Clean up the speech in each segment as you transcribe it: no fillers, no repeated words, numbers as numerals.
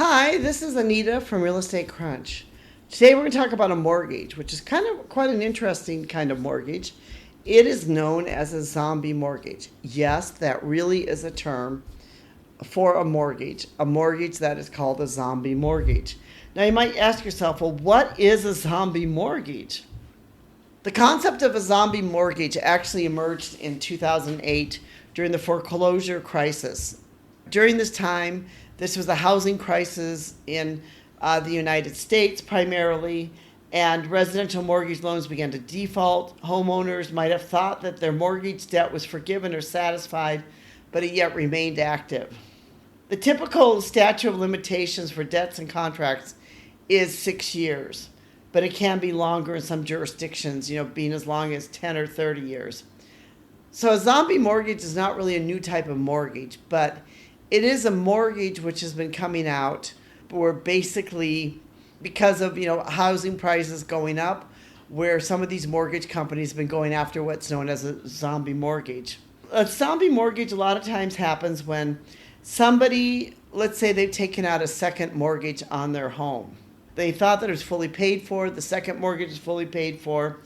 Hi, this is Anita from Real Estate Crunch. Today we're going to talk about a mortgage, which is quite an interesting kind of mortgage. It is known as a zombie mortgage. Yes, that really is a term for a mortgage that is called a zombie mortgage. Now you might ask yourself, well, what is a zombie mortgage? The concept of a zombie mortgage actually emerged in 2008 during the foreclosure crisis. During this time, this was the housing crisis in the United States primarily, and residential mortgage loans began to default. Homeowners might have thought that their mortgage debt was forgiven or satisfied, but it yet remained active. The typical statute of limitations for debts and contracts is 6 years, but it can be longer in some jurisdictions, being as long as 10 or 30 years. So a zombie mortgage is not really a new type of mortgage, but it is a mortgage which has been coming out where basically because of housing prices going up, where some of these mortgage companies have been going after what's known as a zombie mortgage. A zombie mortgage a lot of times happens when somebody, let's say they've taken out a second mortgage on their home. They thought that it was fully paid for, the second mortgage is fully paid for.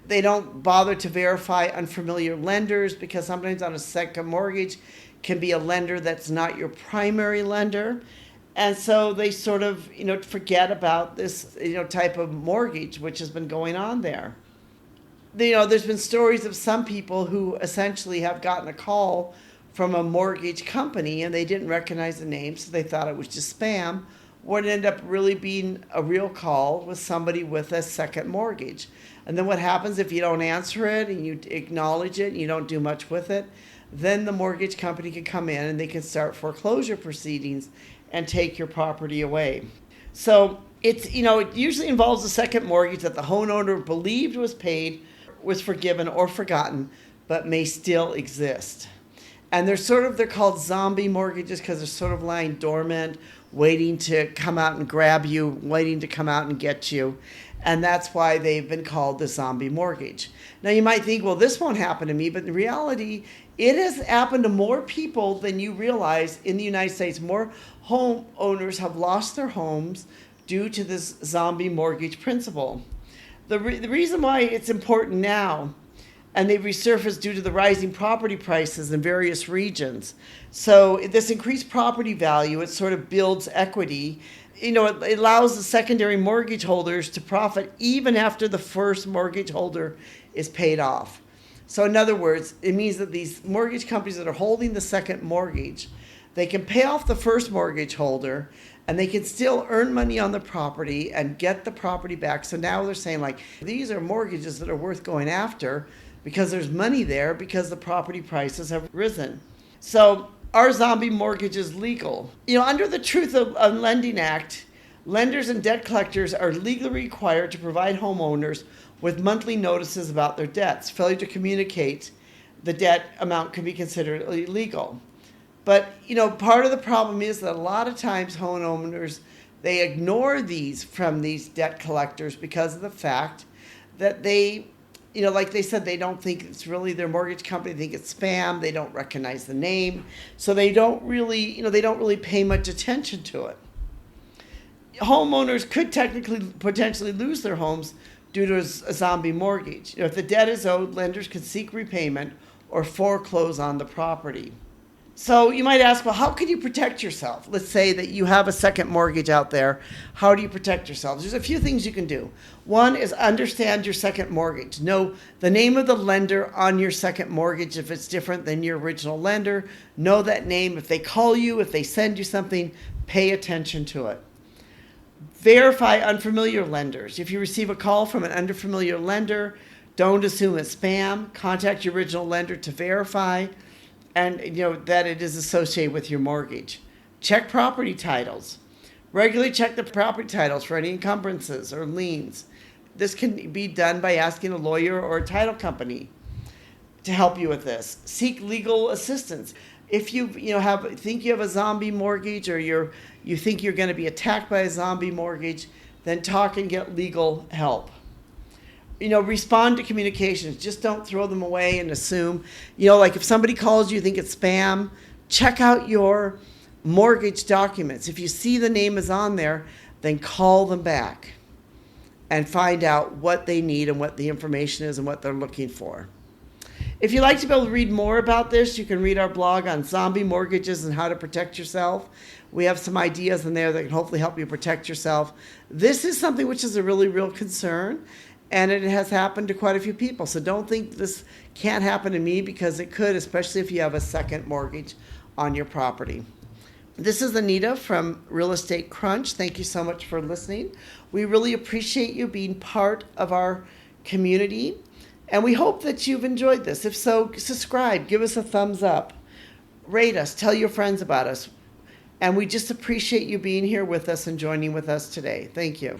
They don't bother to verify unfamiliar lenders because sometimes on a second mortgage can be a lender that's not your primary lender. And so they sort of, forget about this, type of mortgage which has been going on there. There's been stories of some people who essentially have gotten a call from a mortgage company and they didn't recognize the name, so they thought it was just spam. What ended up really being a real call was somebody with a second mortgage. And then what happens if you don't answer it and you acknowledge it and you don't do much with it? Then the mortgage company can come in and they can start foreclosure proceedings and take your property away. So it usually involves a second mortgage that the homeowner believed was paid, was forgiven or forgotten, but may still exist. And they're called zombie mortgages because they're sort of lying dormant, waiting to come out and grab you, waiting to come out and get you. And that's why they've been called the zombie mortgage. Now you might think, well, this won't happen to me, but in reality, it has happened to more people than you realize in the United States. More homeowners have lost their homes due to this zombie mortgage principle. The reason why it's important now, and they've resurfaced due to the rising property prices in various regions. So this increased property value, it sort of builds equity. It allows the secondary mortgage holders to profit even after the first mortgage holder is paid off. So in other words, it means that these mortgage companies that are holding the second mortgage, they can pay off the first mortgage holder and they can still earn money on the property and get the property back. So now they're saying these are mortgages that are worth going after because there's money there because the property prices have risen. So are zombie mortgages legal? Under the Truth of Lending Act, lenders and debt collectors are legally required to provide homeowners with monthly notices about their debts. Failure to communicate the debt amount can be considered illegal. But, part of the problem is that a lot of times homeowners, they ignore these from these debt collectors because of the fact that they, like they said, they don't think it's really their mortgage company. They think it's spam. They don't recognize the name. So they don't really pay much attention to it. Homeowners could potentially lose their homes due to a zombie mortgage. If the debt is owed, lenders can seek repayment or foreclose on the property. So you might ask, well, how can you protect yourself? Let's say that you have a second mortgage out there. How do you protect yourself? There's a few things you can do. One is understand your second mortgage. Know the name of the lender on your second mortgage if it's different than your original lender. Know that name. If they call you, if they send you something, pay attention to it. Verify unfamiliar lenders. If you receive a call from an unfamiliar lender, don't assume it's spam. Contact your original lender to verify and that it is associated with your mortgage. Check property titles. Regularly check the property titles for any encumbrances or liens. This can be done by asking a lawyer or a title company to help you with this. Seek legal assistance. If you think you have a zombie mortgage or you think you're going to be attacked by a zombie mortgage, then talk and get legal help. Respond to communications. Just don't throw them away and assume. If somebody calls you, think it's spam, check out your mortgage documents. If you see the name is on there, then call them back and find out what they need and what the information is and what they're looking for. If you'd like to be able to read more about this, you can read our blog on zombie mortgages and how to protect yourself. We have some ideas in there that can hopefully help you protect yourself. This is something which is a really real concern, and it has happened to quite a few people. So don't think this can't happen to me, because it could, especially if you have a second mortgage on your property. This is Anita from Real Estate Crunch. Thank you so much for listening. We really appreciate you being part of our community, and we hope that you've enjoyed this. If so, subscribe, give us a thumbs up, rate us, tell your friends about us. And we just appreciate you being here with us and joining with us today. Thank you.